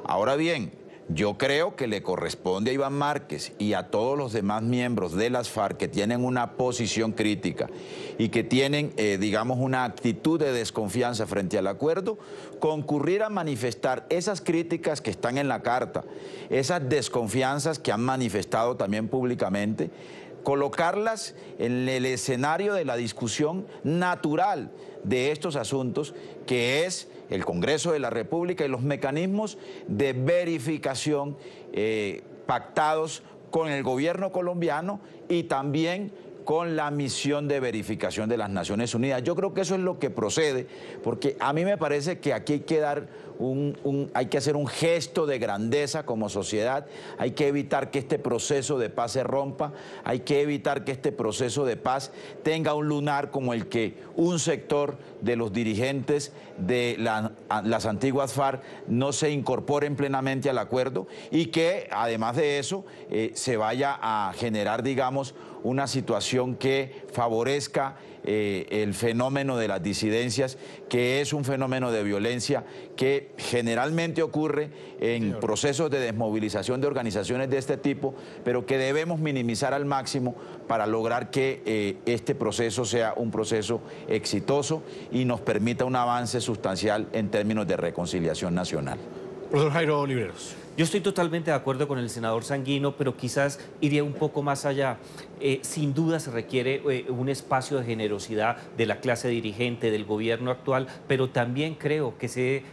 Ahora bien, yo creo que le corresponde a Iván Márquez y a todos los demás miembros de las FARC que tienen una posición crítica y que tienen, digamos, una actitud de desconfianza frente al acuerdo, concurrir a manifestar esas críticas que están en la carta, esas desconfianzas que han manifestado también públicamente, colocarlas en el escenario de la discusión natural de estos asuntos, que es el Congreso de la República y los mecanismos de verificación pactados con el gobierno colombiano y también con la misión de verificación de las Naciones Unidas. Yo creo que eso es lo que procede, porque a mí me parece que aquí hay que dar hay que hacer un gesto de grandeza como sociedad, hay que evitar que este proceso de paz se rompa, hay que evitar que este proceso de paz tenga un lunar como el que un sector de los dirigentes de las antiguas FARC no se incorporen plenamente al acuerdo y que además de eso se vaya a generar, digamos, una situación que favorezca el fenómeno de las disidencias, que es un fenómeno de violencia que generalmente ocurre en procesos de desmovilización de organizaciones de este tipo, pero que debemos minimizar al máximo para lograr que este proceso sea un proceso exitoso y nos permita un avance sustancial en términos de reconciliación nacional. Profesor Jairo Oliveros. Yo estoy totalmente de acuerdo con el senador Sanguino, pero quizás iría un poco más allá. Sin duda se requiere un espacio de generosidad de la clase dirigente, del gobierno actual, pero también creo que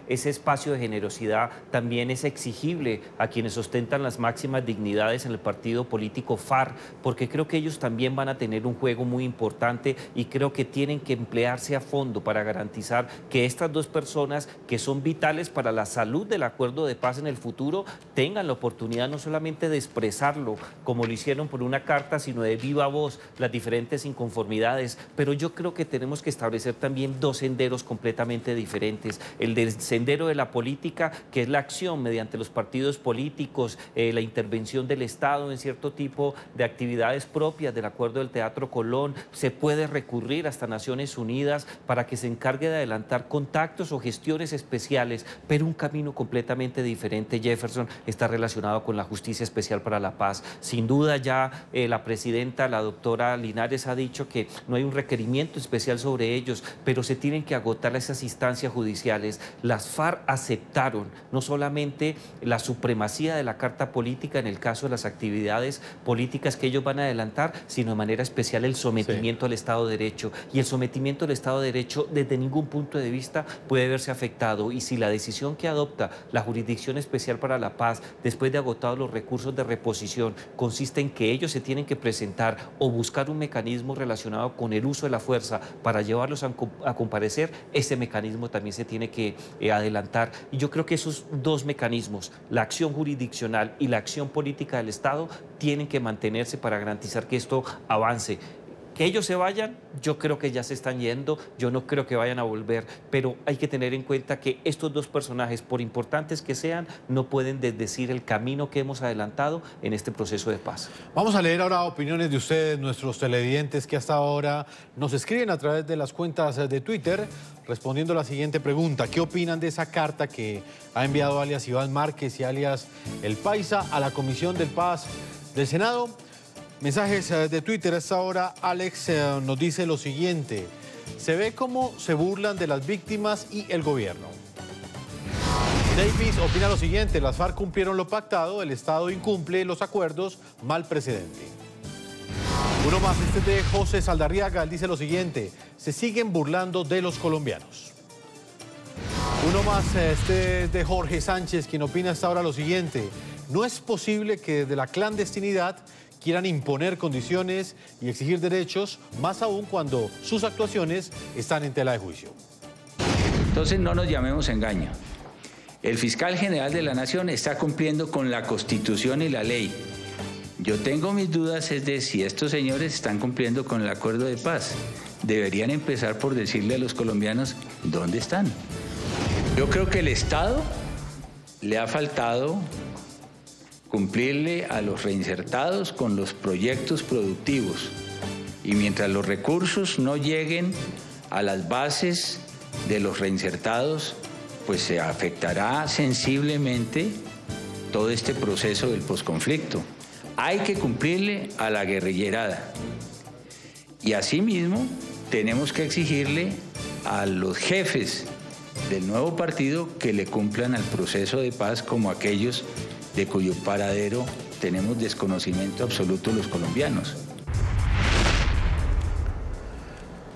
ese espacio de generosidad también es exigible a quienes ostentan las máximas dignidades en el partido político FARC, porque creo que ellos también van a tener un juego muy importante y creo que tienen que emplearse a fondo para garantizar que estas dos personas que son vitales para la salud del acuerdo de paz en el futuro tengan la oportunidad no solamente de expresarlo como lo hicieron por una carta, sino de viva voz las diferentes inconformidades. Pero yo creo que tenemos que establecer también dos senderos completamente diferentes. El del sendero de la política, que es la acción mediante los partidos políticos, la intervención del Estado en cierto tipo de actividades propias del acuerdo del Teatro Colón. Se puede recurrir hasta Naciones Unidas para que se encargue de adelantar contactos o gestiones especiales, pero un camino completamente diferente, Jefferson, está relacionado con la Justicia Especial para la Paz. Sin duda ya la presidenta, la doctora Linares, ha dicho que no hay un requerimiento especial sobre ellos, pero se tienen que agotar esas instancias judiciales. Las FARC aceptaron no solamente la supremacía de la Carta Política en el caso de las actividades políticas que ellos van a adelantar, sino de manera especial el sometimiento al Estado de Derecho. Y el sometimiento al Estado de Derecho desde ningún punto de vista puede verse afectado. Y si la decisión que adopta la Jurisdicción Especial para la Paz, después de agotados los recursos de reposición, consiste en que ellos se tienen que presentar o buscar un mecanismo relacionado con el uso de la fuerza para llevarlos a comparecer, ese mecanismo también se tiene que adelantar. Y yo creo que esos dos mecanismos, la acción jurisdiccional y la acción política del Estado, tienen que mantenerse para garantizar que esto avance. Que ellos se vayan, yo creo que ya se están yendo, yo no creo que vayan a volver, pero hay que tener en cuenta que estos dos personajes, por importantes que sean, no pueden desdecir el camino que hemos adelantado en este proceso de paz. Vamos a leer ahora opiniones de ustedes, nuestros televidentes que hasta ahora nos escriben a través de las cuentas de Twitter, respondiendo a la siguiente pregunta: ¿qué opinan de esa carta que ha enviado alias Iván Márquez y alias El Paisa a la Comisión de Paz del Senado? Mensajes de Twitter a esta hora. Alex nos dice lo siguiente: se ve cómo se burlan de las víctimas y el gobierno. Davis opina lo siguiente: las FARC cumplieron lo pactado, el Estado incumple los acuerdos, mal precedente. Uno más, este es de José Saldarriaga, él dice lo siguiente: se siguen burlando de los colombianos. Uno más, este es de Jorge Sánchez, quien opina hasta ahora lo siguiente: no es posible que desde la clandestinidad quieran imponer condiciones y exigir derechos, más aún cuando sus actuaciones están en tela de juicio. Entonces no nos llamemos engaño. El fiscal general de la Nación está cumpliendo con la Constitución y la ley. Yo tengo mis dudas es de si estos señores están cumpliendo con el acuerdo de paz. Deberían empezar por decirle a los colombianos dónde están. Yo creo que el Estado le ha faltado cumplirle a los reinsertados con los proyectos productivos. Y mientras los recursos no lleguen a las bases de los reinsertados, pues se afectará sensiblemente todo este proceso del posconflicto. Hay que cumplirle a la guerrillerada. Y asimismo, tenemos que exigirle a los jefes del nuevo partido que le cumplan al proceso de paz como aquellos de cuyo paradero tenemos desconocimiento absoluto los colombianos.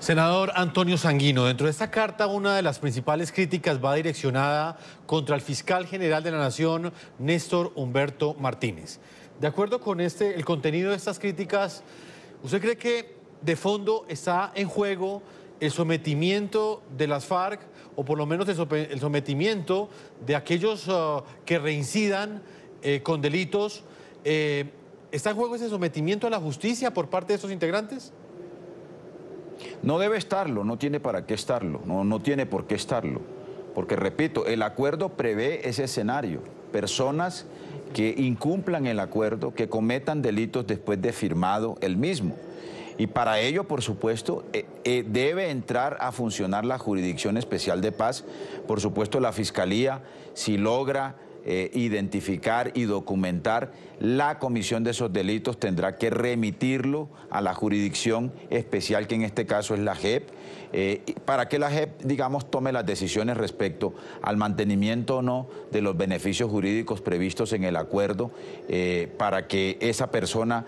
Senador Antonio Sanguino, dentro de esta carta una de las principales críticas va direccionada contra el fiscal general de la Nación, Néstor Humberto Martínez. De acuerdo con el contenido de estas críticas, ¿usted cree que de fondo está en juego el sometimiento de las FARC, o por lo menos el sometimiento de aquellos que reincidan con delitos? ¿Está en juego ese sometimiento a la justicia por parte de esos integrantes? No debe estarlo, no tiene para qué estarlo, no tiene por qué estarlo. Porque, repito, el acuerdo prevé ese escenario. Personas que incumplan el acuerdo, que cometan delitos después de firmado el mismo. Y para ello, por supuesto, debe entrar a funcionar la Jurisdicción Especial de Paz. Por supuesto, la Fiscalía, si logra identificar y documentar la comisión de esos delitos, tendrá que remitirlo a la Jurisdicción Especial, que en este caso es la JEP, para que la JEP, digamos, tome las decisiones respecto al mantenimiento o no de los beneficios jurídicos previstos en el acuerdo, para que esa persona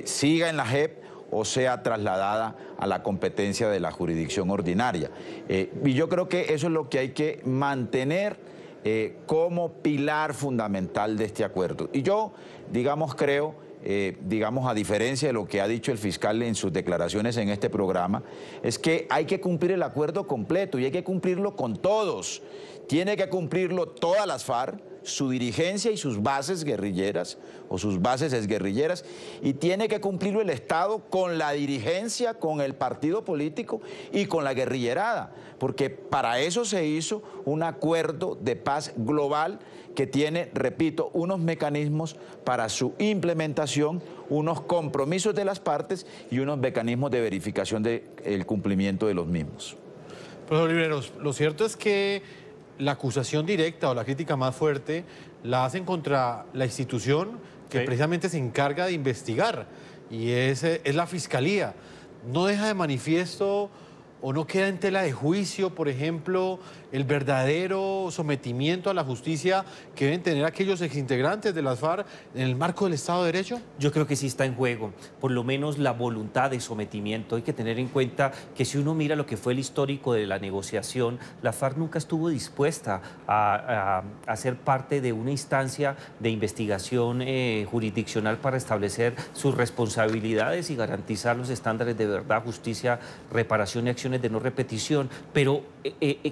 siga en la JEP o sea trasladada a la competencia de la jurisdicción ordinaria. Y yo creo que eso es lo que hay que mantener como pilar fundamental de este acuerdo. Y yo, digamos, creo, digamos, a diferencia de lo que ha dicho el fiscal en sus declaraciones en este programa, es que hay que cumplir el acuerdo completo y hay que cumplirlo con todos. Tiene que cumplirlo todas las FARC, su dirigencia y sus bases guerrilleras o sus bases exguerrilleras, y tiene que cumplirlo el Estado con la dirigencia, con el partido político y con la guerrillerada, porque para eso se hizo un acuerdo de paz global que tiene, repito, unos mecanismos para su implementación, unos compromisos de las partes y unos mecanismos de verificación del cumplimiento de los mismos. Profesor Libreros, lo cierto es que la acusación directa o la crítica más fuerte la hacen contra la institución que precisamente se encarga de investigar, y es la Fiscalía. ¿No deja de manifiesto o no queda en tela de juicio, por ejemplo, el verdadero sometimiento a la justicia que deben tener aquellos exintegrantes de las FARC en el marco del Estado de Derecho? Yo creo que sí está en juego, por lo menos la voluntad de sometimiento. Hay que tener en cuenta que si uno mira lo que fue el histórico de la negociación, la FARC nunca estuvo dispuesta a ser parte de una instancia de investigación jurisdiccional para establecer sus responsabilidades y garantizar los estándares de verdad, justicia, reparación y acciones de no repetición. Pero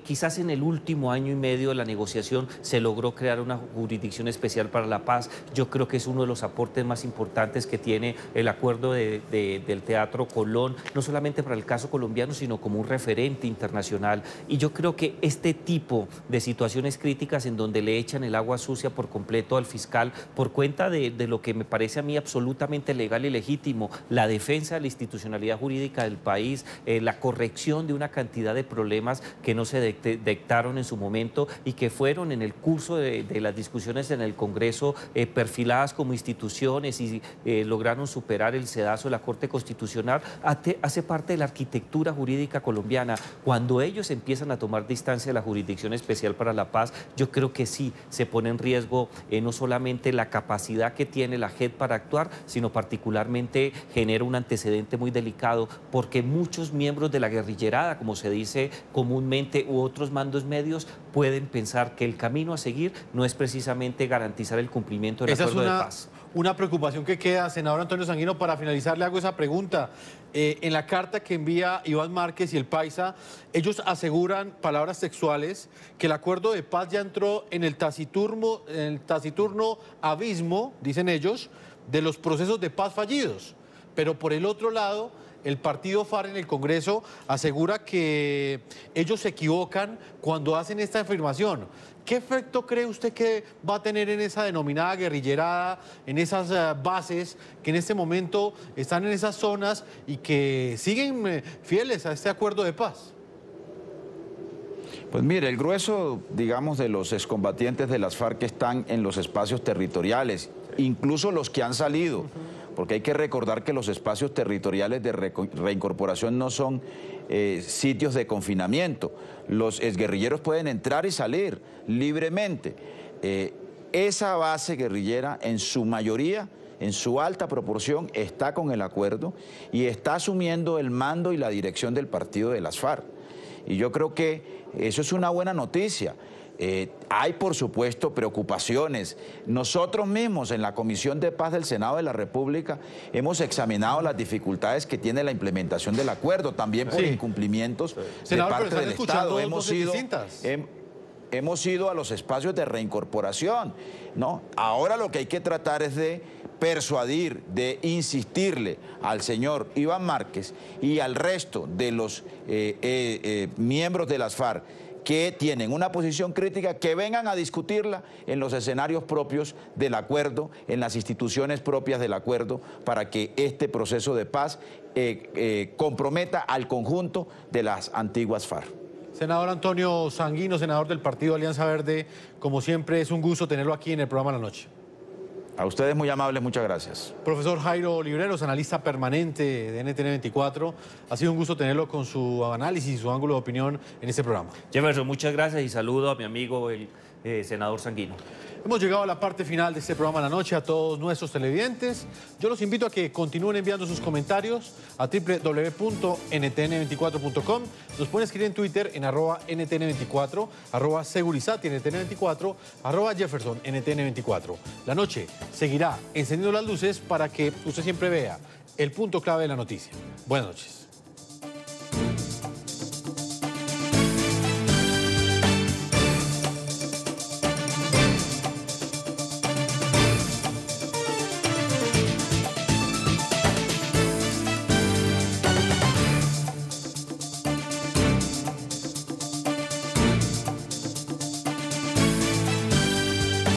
quizás en el último año y medio de la negociación se logró crear una jurisdicción especial para la paz. Yo creo que es uno de los aportes más importantes que tiene el acuerdo del Teatro Colón, no solamente para el caso colombiano, sino como un referente internacional. Y yo creo que este tipo de situaciones críticas en donde le echan el agua sucia por completo al fiscal por cuenta de lo que me parece a mí absolutamente legal y legítimo, la defensa de la institucionalidad jurídica del país, la corrección de una cantidad de problemas que no se dictaron en su momento y que fueron en el curso de las discusiones en el Congreso perfiladas como instituciones y lograron superar el sedazo de la Corte Constitucional, hace parte de la arquitectura jurídica colombiana. Cuando ellos empiezan a tomar distancia de la Jurisdicción Especial para la Paz, yo creo que sí se pone en riesgo no solamente la capacidad que tiene la JEP para actuar, sino particularmente genera un antecedente muy delicado, porque muchos miembros de la guerrillerada, como se dice comúnmente, u otros mandos medios pueden pensar que el camino a seguir no es precisamente garantizar el cumplimiento del acuerdo de paz. Una preocupación que queda, senador Antonio Sanguino. Para finalizar le hago esa pregunta. En la carta que envía Iván Márquez y el Paisa, ellos aseguran, palabras textuales, que el acuerdo de paz ya entró en el taciturno abismo, dicen ellos, de los procesos de paz fallidos. Pero por el otro lado, el partido FARC en el Congreso asegura que ellos se equivocan cuando hacen esta afirmación. ¿Qué efecto cree usted que va a tener en esa denominada guerrillerada, en esas bases que en este momento están en esas zonas y que siguen fieles a este acuerdo de paz? Pues mire, el grueso, digamos, de los excombatientes de las FARC están en los espacios territoriales, incluso los que han salido, porque hay que recordar que los espacios territoriales de reincorporación no son sitios de confinamiento. Los exguerrilleros pueden entrar y salir libremente. Esa base guerrillera, en su mayoría, en su alta proporción, está con el acuerdo y está asumiendo el mando y la dirección del partido de las FARC. Y yo creo que eso es una buena noticia. Hay, por supuesto, preocupaciones. Nosotros mismos en la Comisión de Paz del Senado de la República hemos examinado las dificultades que tiene la implementación del acuerdo, también por incumplimientos de parte del Estado. Hemos ido a los espacios de reincorporación, ¿no? Ahora lo que hay que tratar es de persuadir, de insistirle al señor Iván Márquez y al resto de los miembros de las FARC que tienen una posición crítica, que vengan a discutirla en los escenarios propios del acuerdo, en las instituciones propias del acuerdo, para que este proceso de paz comprometa al conjunto de las antiguas FARC. Senador Antonio Sanguino, senador del Partido Alianza Verde, como siempre es un gusto tenerlo aquí en el programa La Noche. A ustedes muy amables, muchas gracias. Profesor Jairo Libreros, analista permanente de NTN 24, ha sido un gusto tenerlo con su análisis y su ángulo de opinión en este programa. Jefferson, muchas gracias y saludo a mi amigo el senador Sanguino. Hemos llegado a la parte final de este programa La Noche. A todos nuestros televidentes, yo los invito a que continúen enviando sus comentarios a www.ntn24.com. Nos pueden escribir en Twitter en @ntn24, @segurizati_ntn24, @jeffersonntn24. La noche seguirá encendiendo las luces para que usted siempre vea el punto clave de la noticia. Buenas noches.